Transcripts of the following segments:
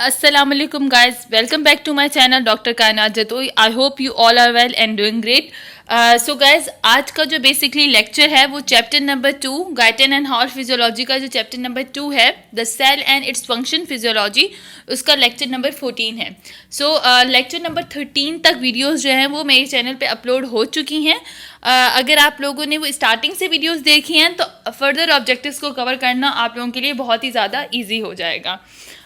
Assalamu alaikum guys, welcome back to my channel Dr. Kainat Jatoi. I hope you all are well and doing great. So guys, आज का जो basically lecture है वो chapter number 2 Guyton and Hall physiology का जो chapter number 2 है the cell and its function physiology, उसका lecture number 14 है. सो लेक्चर नंबर 13 तक वीडियोस जो हैं वो मेरे चैनल पे अपलोड हो चुकी हैं. अगर आप लोगों ने वो स्टार्टिंग से वीडियोस देखी हैं तो फर्दर ऑब्जेक्टिव्स को कवर करना आप लोगों के लिए बहुत ही ज़्यादा ईजी हो जाएगा.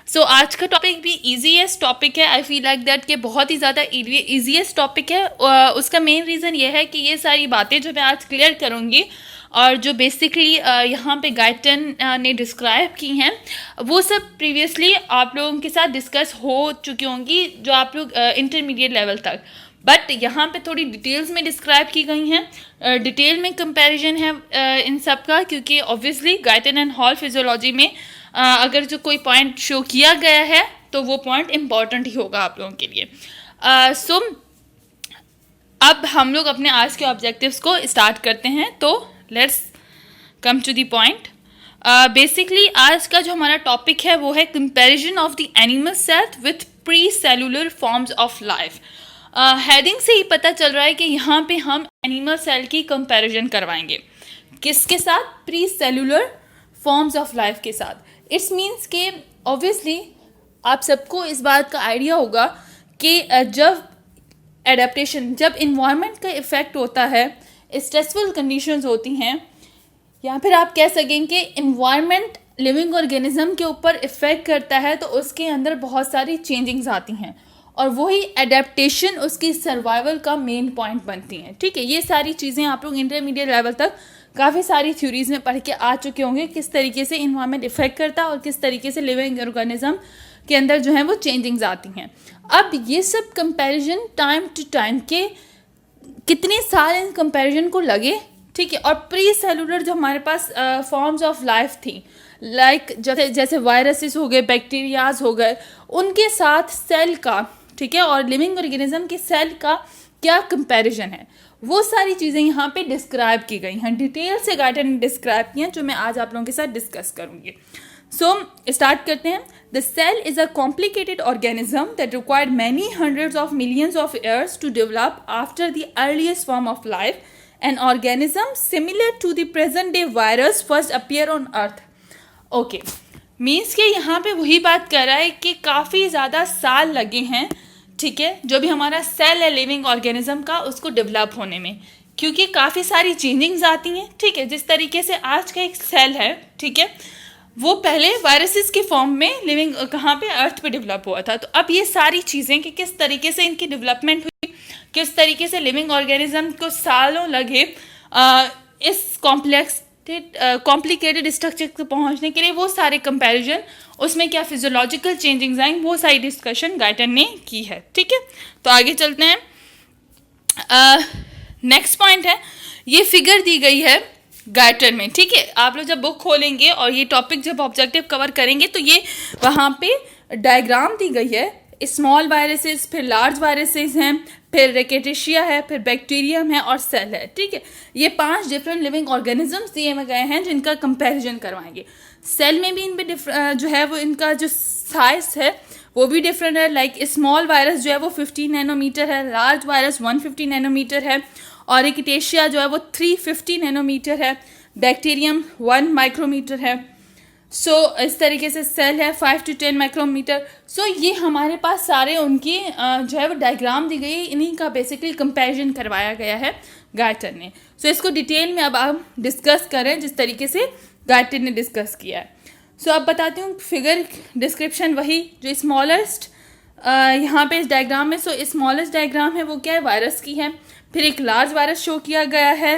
सो आज का टॉपिक भी ईजीएस्ट टॉपिक है. आई फील लाइक दैट कि बहुत ही ज़्यादा ईजीएस्ट टॉपिक है. उसका मेन रीज़न ये है कि ये सारी बातें जो मैं आज क्लियर करूँगी और जो बेसिकली यहाँ पे गाइटन ने डिस्क्राइब की हैं वो सब प्रीवियसली आप लोगों के साथ डिस्कस हो चुकी होंगी जो आप लोग इंटरमीडिएट लेवल तक, बट यहाँ पे थोड़ी डिटेल्स में डिस्क्राइब की गई हैं. डिटेल में कंपैरिजन है इन सब का, क्योंकि obviously Guyton and Hall physiology में अगर जो कोई पॉइंट शो किया गया है तो वो पॉइंट इम्पॉर्टेंट ही होगा आप लोगों के लिए. सो अब हम लोग अपने आज के ऑब्जेक्टिव्स को स्टार्ट करते हैं. तो let's come to the point. Basically आज का जो हमारा टॉपिक है वो है comparison of the animal cell with pre cellular forms of life. Heading से ही पता चल रहा है कि यहाँ पे हम एनिमल सेल की कंपैरिजन करवाएंगे. किसके साथ? Pre cellular forms of life के साथ. इट्स मीन्स कि ऑब्वियसली आप सबको इस बात का आइडिया होगा कि जब एडेप्टेशन, जब इन्वायरमेंट का इफ़ेक्ट होता है, स्ट्रेसफुल कंडीशंस होती हैं, या फिर आप कह सकें कि इन्वायरमेंट लिविंग ऑर्गेनिज्म के ऊपर इफ़ेक्ट करता है, तो उसके अंदर बहुत सारी चेंजिंग्स आती हैं और वही एडेप्टेशन उसकी सर्वाइवल का मेन पॉइंट बनती हैं. ठीक है, ये सारी चीज़ें आप लोग इंटरमीडिएट लेवल तक काफ़ी सारी थ्योरीज में पढ़ के आ चुके होंगे, किस तरीके से इन्वायरमेंट इफेक्ट करता है और किस तरीके से लिविंग ऑर्गेनिज्म के अंदर जो है वो चेंजिंग्स आती हैं. अब ये सब कंपैरिजन टाइम टू टाइम के कितने साल इन कंपैरिजन को लगे, ठीक है. और प्री सेलुलर जो हमारे पास फॉर्म्स ऑफ लाइफ थी, लाइक जैसे वायरसेस हो गए, बैक्टीरियाज हो गए, उनके साथ सेल का, ठीक है, और लिविंग ऑर्गेनिज्म के सेल का क्या कंपैरिजन है, वो सारी चीज़ें यहाँ पे डिस्क्राइब की गई हैं. डिटेल से गाइडन ने डिस्क्राइब की हैं जो मैं आज आप लोगों के साथ डिस्कस करूँगी. सो स्टार्ट करते हैं. The cell is a complicated organism that required many hundreds of millions of years to develop after the earliest form of life. An organism similar to the present day virus first appear on earth. Okay, means के यहाँ पे वही बात कर रहा है कि काफ़ी ज़्यादा साल लगे हैं, ठीक है, जो भी हमारा सेल है लिविंग ऑर्गेनिज्म का, उसको डेवलप होने में, क्योंकि काफ़ी सारी चेंजिंग्स आती हैं. ठीक है, जिस तरीके से आज का एक सेल है, ठीक है, वो पहले वायरसेस के फॉर्म में लिविंग कहाँ पे, अर्थ पे डेवलप हुआ था. तो अब ये सारी चीज़ें कि किस तरीके से इनकी डेवलपमेंट हुई, किस तरीके से लिविंग ऑर्गेनिज्म को सालों लगे इस कॉम्प्लिकेटेड स्ट्रक्चर तक पहुँचने के लिए, वो सारे कंपैरिजन, उसमें क्या फिजियोलॉजिकल चेंजिंग्स आई, वो सारी डिस्कशन गाइटन ने की है. ठीक है, तो आगे चलते हैं. नेक्स्ट पॉइंट है, ये फिगर दी गई है गाइटन में. ठीक है, आप लोग जब बुक खोलेंगे और ये टॉपिक जब ऑब्जेक्टिव कवर करेंगे तो ये वहाँ पे डायग्राम दी गई है. स्मॉल वायरसेस, फिर लार्ज वायरसेस हैं, फिर रेकेटिशिया है, फिर बैक्टीरियम है और सेल है. ठीक है, ये 5 डिफरेंट लिविंग ऑर्गेनिजम्स दिए गए हैं जिनका कंपैरिजन करवाएंगे. सेल में भी इन पे जो है वो इनका जो साइज है वो भी डिफरेंट है. लाइक स्मॉल वायरस जो है वो 15 नैनोमीटर है, लार्ज वायरस 150 नैनोमीटर है, और रेकेटिशिया जो है वो 350 नैनोमीटर है, बैक्टीरियम 1 माइक्रोमीटर है. सो इस तरीके से सेल है 5 to 10 माइक्रोमीटर. सो ये हमारे पास सारे उनकी जो है वो डायग्राम दी गई, इन्हीं का बेसिकली कंपैरिजन करवाया गया है गाइटन ने. सो इसको डिटेल में अब हम डिस्कस करें जिस तरीके से गाइटन ने डिस्कस किया है. सो अब बताती हूँ फिगर डिस्क्रिप्शन, वही जो स्मॉलेस्ट यहाँ पे इस डायग्राम में. सो स्मॉलेस्ट डायग्राम है वो क्या है, वायरस की है. फिर एक लार्ज वायरस शो किया गया है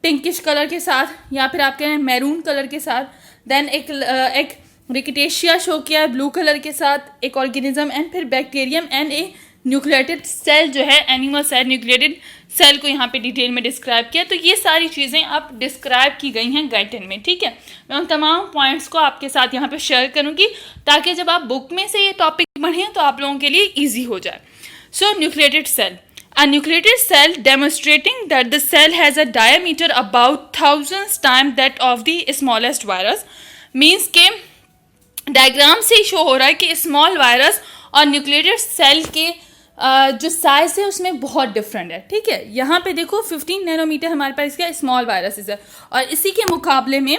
पिंकिश कलर के साथ, या फिर आप कह रहे हैं मैरून कलर के साथ. देन एक रिकेटिशिया शो किया है ब्लू कलर के साथ, एक ऑर्गेनिज्म, एंड फिर bacterium and a nucleated cell जो है एनिमल सेल, न्यूक्लिएटेड सेल को यहाँ पे डिटेल में डिस्क्राइब किया. तो ये सारी चीज़ें आप डिस्क्राइब की गई हैं गाइटन में. ठीक है, मैं उन तमाम पॉइंट्स को आपके साथ यहाँ पे शेयर करूँगी ताकि जब आप बुक में से ये टॉपिक पढ़ें तो आप लोगों के लिए ईजी हो जाए. So nucleated cell, a nucleated cell demonstrating that the cell has a diameter about thousands times that of the smallest virus. means के डायग्राम से ही शो हो रहा है कि स्मॉल वायरस और न्यूक्लिएटेड सेल के जो साइज है उसमें बहुत डिफरेंट है। ठीक है, यहाँ पे देखो 15 नैनोमीटर हमारे पास इसका स्मॉल वायरसेस है, और इसी के मुकाबले में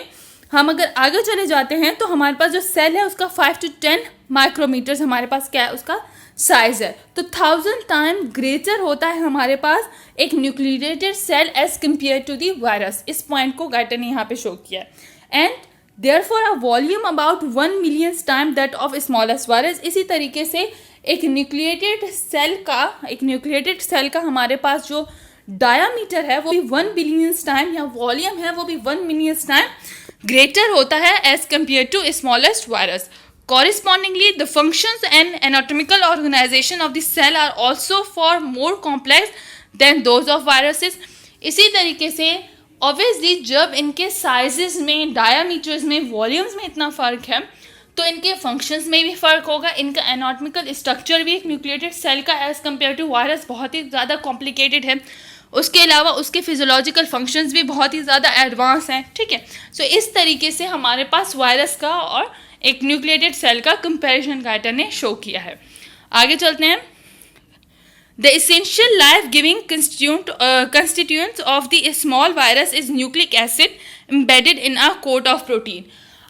हम अगर आगे चले जाते हैं तो हमारे पास जो सेल है उसका 5 to 10 माइक्रोमीटर्स हमारे पास क्या है, उसका साइज है। तो 1000 टाइम ग्रेटर होता है हमारे पास एक nucleated cell as compare to the virus. इस पॉइंट को गाइटर ने यहाँ पे शो किया है। And therefore a volume about 1 million time that of smallest virus. इसी तरीके से एक न्यूक्लिएटेड सेल का हमारे पास जो डायामीटर है वो भी 1 बिलियन टाइम, या वॉल्यूम है वो भी 1 मिलियन टाइम ग्रेटर होता है as compare to smallest virus. Correspondingly, the functions and anatomical organization of the cell are also far more complex than those of viruses. इसी तरीके से ऑब्वियसली जब इनके साइजेस में, डायामीटर्स में, वॉल्यूम्स में इतना फ़र्क है तो इनके फंक्शंस में भी फ़र्क होगा। इनका एनाटॉमिकल स्ट्रक्चर भी एक न्यूक्लिएटेड सेल का एज़ कम्पेयर टू वायरस बहुत ही ज़्यादा कॉम्प्लिकेटेड है। उसके अलावा उसके फिजियोलॉजिकल फंक्शंस भी बहुत ही ज़्यादा एडवांस हैं। ठीक है, सो इस तरीके से हमारे पास वायरस का और एक न्यूक्लिएटेड सेल का कंपैरिजन गाइटर ने शो किया है। आगे चलते हैं। The essential life-giving constituents of the small virus is nucleic acid embedded in a coat of protein.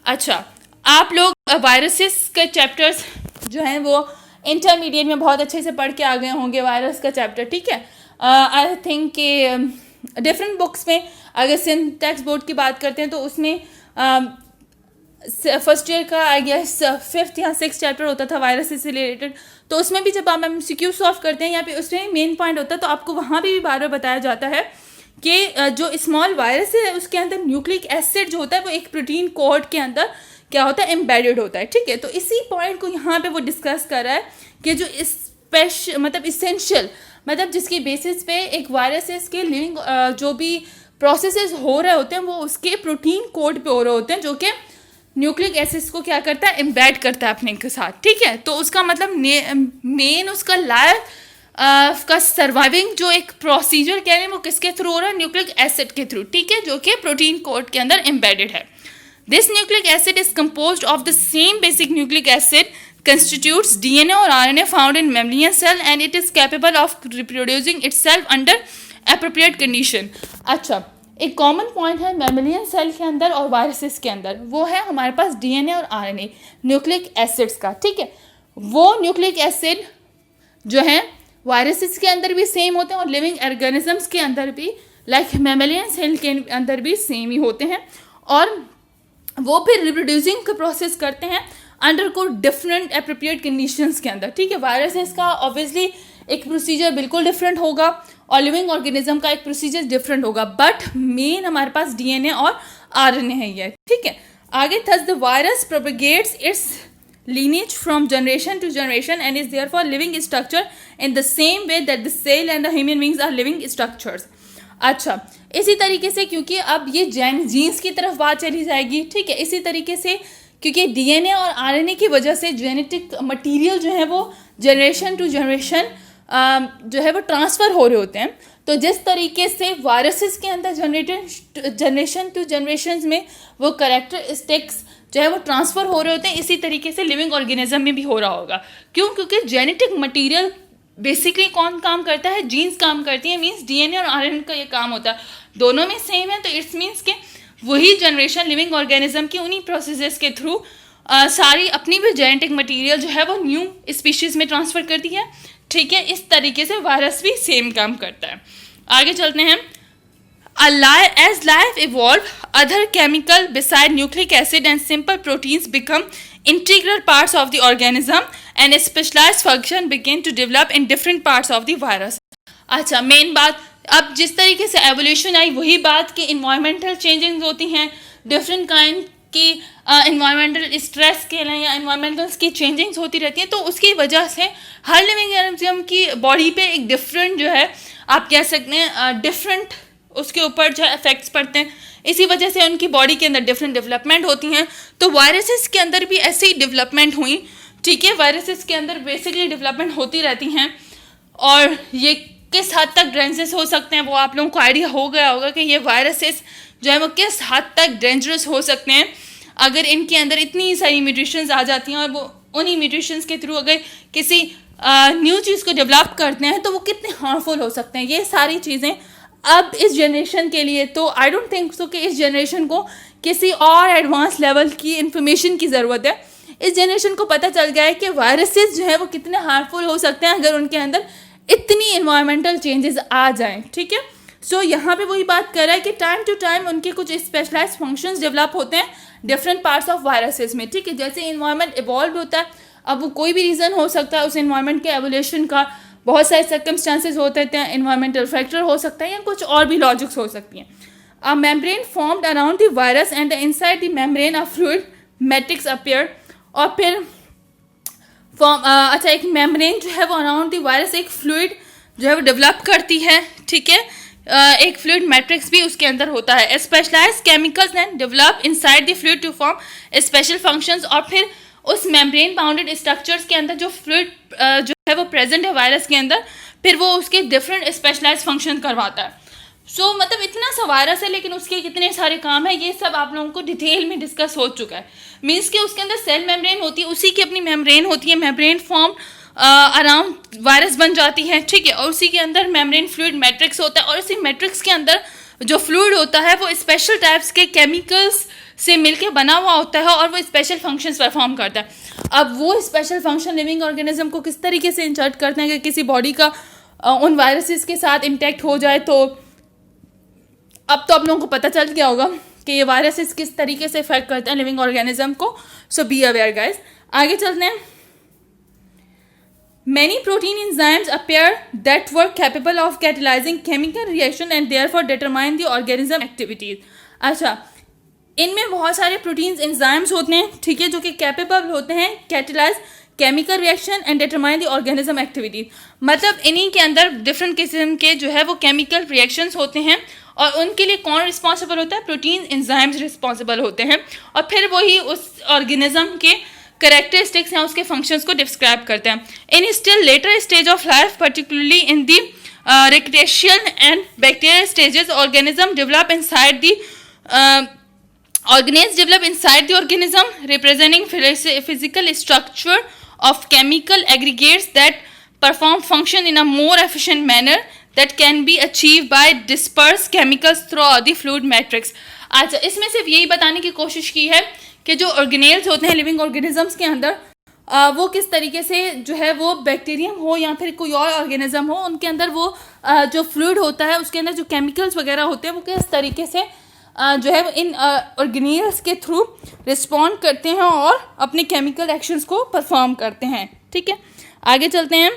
अच्छा, आप लोग वायरसेस के चैप्टर्स जो हैं वो इंटरमीडिएट में बहुत अच्छे से पढ़ के आ गए होंगे, वायरस का चैप्टर। ठीक है, आई थिंक कि डिफरेंट बुक्स में अगर सिंटैक्स बोर्ड की बात करते हैं तो उसमें फर्स्ट ईयर का आई गेस 5th या 6th चैप्टर होता था वायरस से रिलेटेड। तो उसमें भी जब आप MCQ सॉल्व करते हैं, यहाँ पे उसमें मेन पॉइंट होता है, तो आपको वहाँ भी बार बार बताया जाता है कि जो स्मॉल वायरस है उसके अंदर न्यूक्लिक एसिड जो होता है वो एक प्रोटीन कोड के अंदर क्या होता है, एम्बेडेड होता है। ठीक है, तो इसी पॉइंट को यहाँ पे वो डिस्कस कर रहा है कि जो इसेंशियल मतलब जिसकी बेसिस पे एक वायरसेस के लिविंग जो भी प्रोसेसेस हो रहे होते हैं वो उसके प्रोटीन कोड पे हो रहे होते हैं, जो कि न्यूक्लिक एसिड्स को क्या करता है, एम्बेड करता है अपने के साथ। ठीक है, तो उसका मतलब मेन उसका लाइफ का सर्वाइविंग जो एक प्रोसीजर कह रहे हैं वो किसके थ्रू हो रहा है, न्यूक्लिक एसिड के थ्रू। ठीक है, जो कि प्रोटीन कोड के अंदर एम्बेडेड है। This nucleic acid is composed of the same basic nucleic acid constitutes DNA और RNA found in mammalian cell and it is capable of reproducing itself under appropriate condition। अच्छा, एक common point है mammalian cell के अंदर और viruses के अंदर, वो है हमारे पास DNA और RNA न्यूक्लिक एसिड्स का। ठीक है, वो न्यूक्लिक एसिड जो है वायरसेस के अंदर भी सेम होते हैं और लिविंग ऑर्गेनिजम्स के अंदर भी, लाइक मैमेलियन सेल के अंदर भी सेम ही होते हैं, और वो फिर रिप्रोड्यूसिंग का प्रोसेस करते हैं अंडर को डिफरेंट एप्रोप्रिएट कंडीशंस के अंदर। ठीक है, वायरसेस का ऑब्वियसली एक प्रोसीजर बिल्कुल डिफरेंट होगा और लिविंग ऑर्गेनिज्म का एक प्रोसीजर डिफरेंट होगा, बट मेन हमारे पास DNA और RNA है ये। ठीक है, आगे thus the virus propagates its lineage from generation to generation and is therefore living structure in the same way that the cell and the human beings are living structures। अच्छा, इसी तरीके से क्योंकि अब ये जीन्स की तरफ बात चली जाएगी। ठीक है, इसी तरीके से क्योंकि DNA और RNA की वजह से जेनेटिक मटेरियल जो है वो जनरेशन टू जनरेशन जो है वो ट्रांसफ़र हो रहे होते हैं। तो जिस तरीके से वायरसेस के अंदर जनरेशन टू जनरेशन में वो कैरेक्टरिस्टिक्स जो है वो ट्रांसफ़र हो रहे होते हैं, इसी तरीके से लिविंग ऑर्गेनिज्म में भी हो रहा होगा। क्यों? क्योंकि जेनेटिक मटेरियल बेसिकली कौन काम करता है, जीन्स काम करती है, मीन्स DNA और RNA का ये काम होता है, दोनों में सेम है। तो इट्स मीन्स के वही जनरेशन लिविंग ऑर्गेनिज्म की उन्हीं प्रोसेसेस के थ्रू सारी अपनी भी जेनेटिक मटेरियल जो है वो न्यू स्पीशीज़ में ट्रांसफ़र करती है। ठीक है, इस तरीके से वायरस भी सेम काम करता है। आगे चलते हैं। As life evolve, other chemical beside nucleic acid and simple proteins become integral parts of the organism and a specialized function begin to develop in different parts of the virus। अच्छा, main बात अब जिस तरीके से evolution आई वही बात कि environmental changing होती हैं, डिफरेंट काइंड की इन्वायरमेंटल स्ट्रेस के लिए या इन्वायरमेंटल की चेंजिंग्स होती रहती हैं, तो उसकी वजह से हर लिविंग ऑर्गेनिज्म की बॉडी पे एक डिफरेंट जो है आप कह सकते हैं डिफरेंट उसके ऊपर जो है इफेक्ट्स पड़ते हैं। इसी वजह से उनकी बॉडी के अंदर डिफरेंट डेवलपमेंट होती हैं। तो वायरसेस के अंदर भी ऐसे ही डेवलपमेंट हुई। ठीक है, वायरसेस के अंदर बेसिकली डेवलपमेंट होती रहती हैं, और ये किस हद तक डेंजरस हो सकते हैं वो आप लोगों को आइडिया हो गया होगा कि ये वायरसेस जो है वो किस हद तक डेंजरस हो सकते हैं। अगर इनके अंदर इतनी सारी म्यूटेशंस आ जाती हैं और वो उन्हीं म्यूटेशंस के थ्रू अगर किसी न्यू चीज़ को डेवलप करते हैं तो वो कितने हार्मफुल हो सकते हैं। ये सारी चीज़ें अब इस जनरेशन के लिए तो आई डोंट थिंक सो कि इस जनरेशन को किसी और एडवांस लेवल की इंफॉर्मेशन की ज़रूरत है। इस जनरेशन को पता चल गया है कि वायरसेस जो है वो कितने हार्मफुल हो सकते हैं अगर उनके अंदर इतनी इन्वायरमेंटल चेंजेस आ जाएं, ठीक है। सो यहाँ पे वही बात कर रहा है कि टाइम टू टाइम उनके कुछ स्पेशलाइज फंक्शंस डेवलप होते हैं डिफरेंट पार्ट्स ऑफ वायरसेस में, ठीक है। जैसे इन्वायरमेंट इवॉल्व होता है, अब वो कोई भी रीज़न हो सकता है उस इन्वायरमेंट के एवोल्यूशन का, बहुत सारे सर्कमस्टांसेस होते हैं, इन्वायरमेंटल फैक्टर हो सकता है या कुछ और भी लॉजिक्स हो सकती हैं। A membrane formed around the virus and the inside the membrane a fluid matrix appear. और फिर अच्छा एक मेम्ब्रेन जो है वो अराउंड द वायरस एक फ्लूइड जो है वो डेवलप करती है, ठीक है। एक फ्लूइड मैट्रिक्स भी उसके अंदर होता है। Specialised chemicals and develop inside the fluid to form special functions. और फिर उस मेम्ब्रेन बाउंडेड स्ट्रक्चर्स के अंदर जो फ्लूइड जो है वो प्रेजेंट है वायरस के अंदर, फिर वो उसके डिफरेंट स्पेशलाइज्ड फंक्शन करवाता है। सो मतलब इतना सा वायरस है लेकिन उसके कितने सारे काम है, ये सब आप लोगों को डिटेल में डिस्कस हो चुका है। मीन्स कि उसके अंदर सेल मेम्ब्रेन होती है, उसी की अपनी मेम्ब्रेन होती है, मेम्ब्रेन फॉर्म अराउंड वायरस बन जाती है, ठीक है। और उसी के अंदर मेम्ब्रेन फ्लूइड मैट्रिक्स होता है और उसी मैट्रिक्स के अंदर जो फ्लूइड होता है वो स्पेशल टाइप्स के केमिकल्स से मिलके बना हुआ होता है और वो स्पेशल फंक्शंस परफॉर्म करता है। अब वो स्पेशल फंक्शन लिविंग ऑर्गेनिज्म को किस तरीके से इंसर्ट करते हैं कि किसी बॉडी का उन वायरसेस के साथ इंटैक्ट हो जाए। तो अब तो आप लोगों को पता चल गया होगा कि ये वायरसेस किस तरीके से इफेक्ट करते हैं लिविंग ऑर्गेनिज्म को। सो बी अवेयर गाइस। आगे चलते हैं। Many protein enzymes appear that were capable of catalyzing chemical reaction and therefore determine the organism activities। अच्छा, इनमें बहुत सारे प्रोटीन्स एंजाइम्स होते हैं, ठीक है, जो कि कैपेबल होते हैं catalyse chemical reaction and determine the organism activities. मतलब इन्हीं के अंदर डिफरेंट किस्म के जो है वो केमिकल रिएक्शंस होते हैं और उनके लिए कौन रिस्पॉन्सिबल होता है, प्रोटीन एंजाइम्स रिस्पॉन्सिबल होते हैं। और फिर वही उस ऑर्गेनिज्म के करेक्टरिस्टिक्स या उसके फंक्शंस को डिस्क्राइब करते हैं। In still later stage of life particularly in the rickettsial and bacterial stages organisms develop inside the organelles develop inside the organism representing physical structure of chemical aggregates that perform function in a more efficient manner that can be achieved by dispersed chemicals throughout the fluid matrix। अच्छा, इसमें सिर्फ यही बताने की कोशिश की है कि जो ऑर्गेनेल्स होते हैं लिविंग ऑर्गेनिजम्स के अंदर वो किस तरीके से जो है वो बैक्टीरियम हो या फिर कोई और ऑर्गेनिज्म हो, उनके अंदर वो जो फ्लूइड होता है उसके अंदर जो केमिकल्स वगैरह होते हैं वो किस तरीके से जो है इन ऑर्गेनेल्स के थ्रू रिस्पॉन्ड करते हैं और अपने केमिकल एक्शंस को परफॉर्म करते हैं, ठीक है। आगे चलते हैं।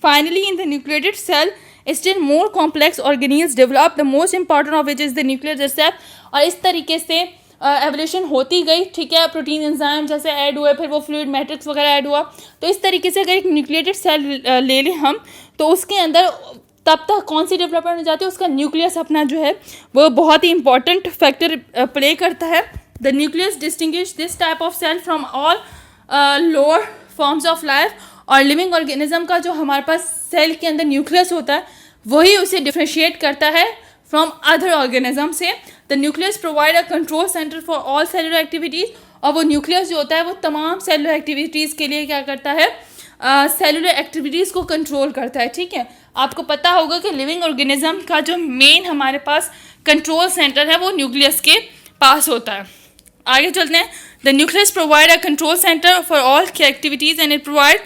Finally in the nucleated cell still more complex organelles develop the most important of which is the nuclear receptor. और इस तरीके से एवोल्यूशन होती गई, ठीक है। प्रोटीन एंजाइम जैसे ऐड हुए, फिर वो फ्लूइड मैट्रिक्स वगैरह ऐड हुआ। तो इस तरीके से अगर एक न्यूक्लिएटेड सेल ले लें हम तो उसके अंदर तब तक कौन सी डेवलपमेंट हो जाती है, उसका न्यूक्लियस अपना जो है वो बहुत ही इंपॉर्टेंट फैक्टर प्ले करता है। The nucleus distinguish this type of cell from all lower forms of life. और लिविंग ऑर्गेनिज्म का जो हमारे पास सेल के अंदर न्यूक्लियस होता है वही उसे डिफ्रेंशिएट करता है फ्रॉम अदर ऑर्गेनिज्म से। The nucleus provide a control centre for all cellular activities. और वो न्यूक्लियस जो होता है वो तमाम सेलुलर एक्टिविटीज़ के लिए क्या करता है, सेलुलर एक्टिविटीज़ को कंट्रोल करता है, ठीक है। आपको पता होगा कि लिविंग ऑर्गेनिज्म का जो मेन हमारे पास कंट्रोल सेंटर है वो न्यूक्लियस के पास होता है। आगे चलते हैं। The nucleus provide a control centre for all activities and it provide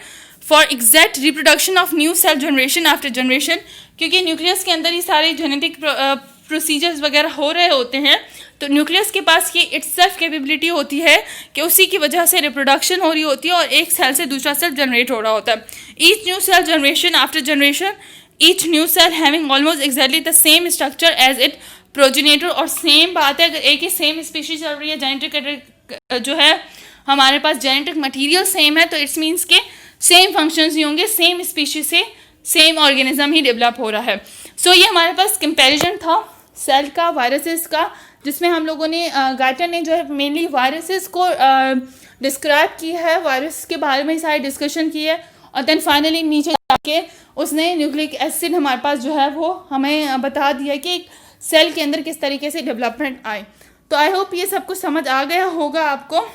for exact reproduction of new cell generation after generation. क्योंकि न्यूक्लियस के अंदर ही सारे जेनेटिक प्रोसीजर्स वगैरह हो रहे होते हैं तो न्यूक्लियस के पास ये इट्सेल्फ कैपेबिलिटी होती है कि उसी की वजह से रिप्रोडक्शन हो रही होती है और एक सेल से दूसरा सेल जनरेट हो रहा होता है। Each new cell generation after generation, each new cell having almost exactly the same structure as it progenitor. और सेम बात है, अगर एक ही सेम स्पीशीज चल रही है, जेनेटिक जो है हमारे पास जेनेटिक मटीरियल सेम है तो इट्स मीन्स के सेम फंक्शंस ही होंगे, सेम स्पीशीज से सेम ऑर्गेनिज्म ही डेवलप हो रहा है। सो ये हमारे पास कंपैरिजन था सेल का वायरसेस का, जिसमें हम लोगों ने गाइटन ने जो है मेनली वायरसेस को डिस्क्राइब की है, वायरस के बारे में सारी डिस्कशन की है। और देन फाइनली नीचे जाके उसने न्यूक्लिक एसिड हमारे पास जो है वो हमें बता दिया कि एक सेल के अंदर किस तरीके से डेवलपमेंट आए। तो आई होप ये सब कुछ समझ आ गया होगा आपको।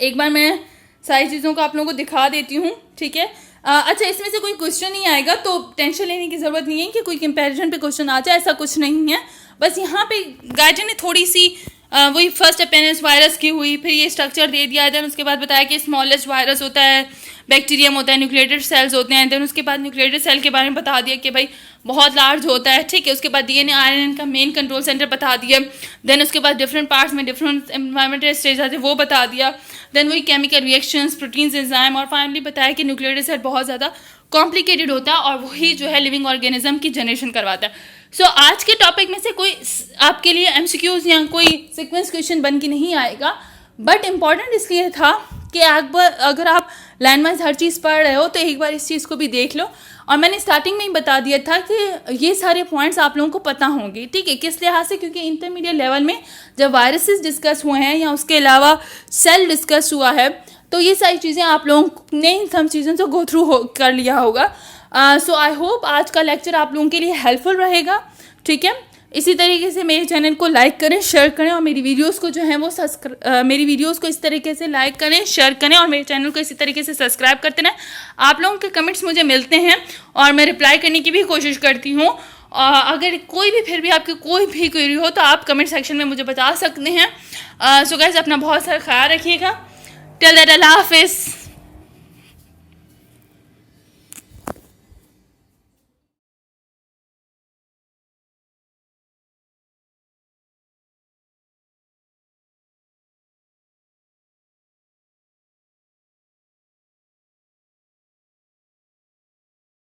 एक बार मैं सारी चीज़ों को आप लोगों को दिखा देती हूँ, ठीक है। अच्छा, इसमें से कोई क्वेश्चन नहीं आएगा तो टेंशन लेने की ज़रूरत नहीं है कि कोई कंपैरिजन पे क्वेश्चन आ जाए, ऐसा कुछ नहीं है। बस यहाँ पे गाइडर ने थोड़ी सी वही फर्स्ट अपीयरेंस वायरस की हुई, फिर ये स्ट्रक्चर दे दिया, देन उसके बाद बताया कि स्मॉलेस्ट वायरस होता है, बैक्टीरियम होता है, न्यूक्लिएटेड सेल्स होते हैं, देन उसके बाद न्यूक्लिएटेड सेल के बारे में बता दिया कि भाई बहुत लार्ज होता है, ठीक है। उसके बाद डीएनए आरएनए का मेन कंट्रोल सेंटर बता दिया, देन उसके बाद डिफरेंट पार्ट्स में डिफरेंट एनवायरमेंटल स्टेज आते हैं वो बता दिया, देन वही केमिकल रिएक्शंस, प्रोटीन्स, एंजाइम, और फाइनली बताया कि न्यूक्लिएटेड सेल बहुत ज़्यादा कॉम्प्लिकेटेड होता है और वही जो है लिविंग ऑर्गेनिज्म की जनरेशन करवाता है। सो आज के टॉपिक में से कोई आपके लिए एमसीक्यूज या कोई सीक्वेंस क्वेश्चन बन के नहीं आएगा, बट इम्पॉर्टेंट इसलिए था कि अगर आप लाइन वाइज हर चीज़ पढ़ रहे हो तो एक बार इस चीज़ को भी देख लो। और मैंने स्टार्टिंग में ही बता दिया था कि ये सारे पॉइंट्स आप लोगों को पता होंगे, ठीक है। किस लिहाज से? क्योंकि इंटरमीडिएट लेवल में जब वायरसेस डिस्कस हुए हैं या उसके अलावा सेल डिस्कस हुआ है तो ये सारी चीज़ें आप लोगों ने इन सब चीज़ों से गो थ्रू कर लिया होगा। सो आई होप आज का लेक्चर आप लोगों के लिए हेल्पफुल रहेगा, ठीक है। इसी तरीके से मेरे चैनल को लाइक करें, शेयर करें, और मेरी वीडियोस को जो है वो मेरी वीडियोस को इस तरीके से लाइक करें, शेयर करें, और मेरे चैनल को इसी तरीके से सब्सक्राइब करते रहें। आप लोगों के कमेंट्स मुझे मिलते हैं और मैं रिप्लाई करने की भी कोशिश करती हूँ। अगर कोई भी फिर भी आपकी कोई भी क्वेरी हो तो आप कमेंट सेक्शन में मुझे बता सकते हैं। सो गाइस, अपना बहुत सारा ख्याल रखिएगा। टिल दैट, अल्लाह हाफिज़।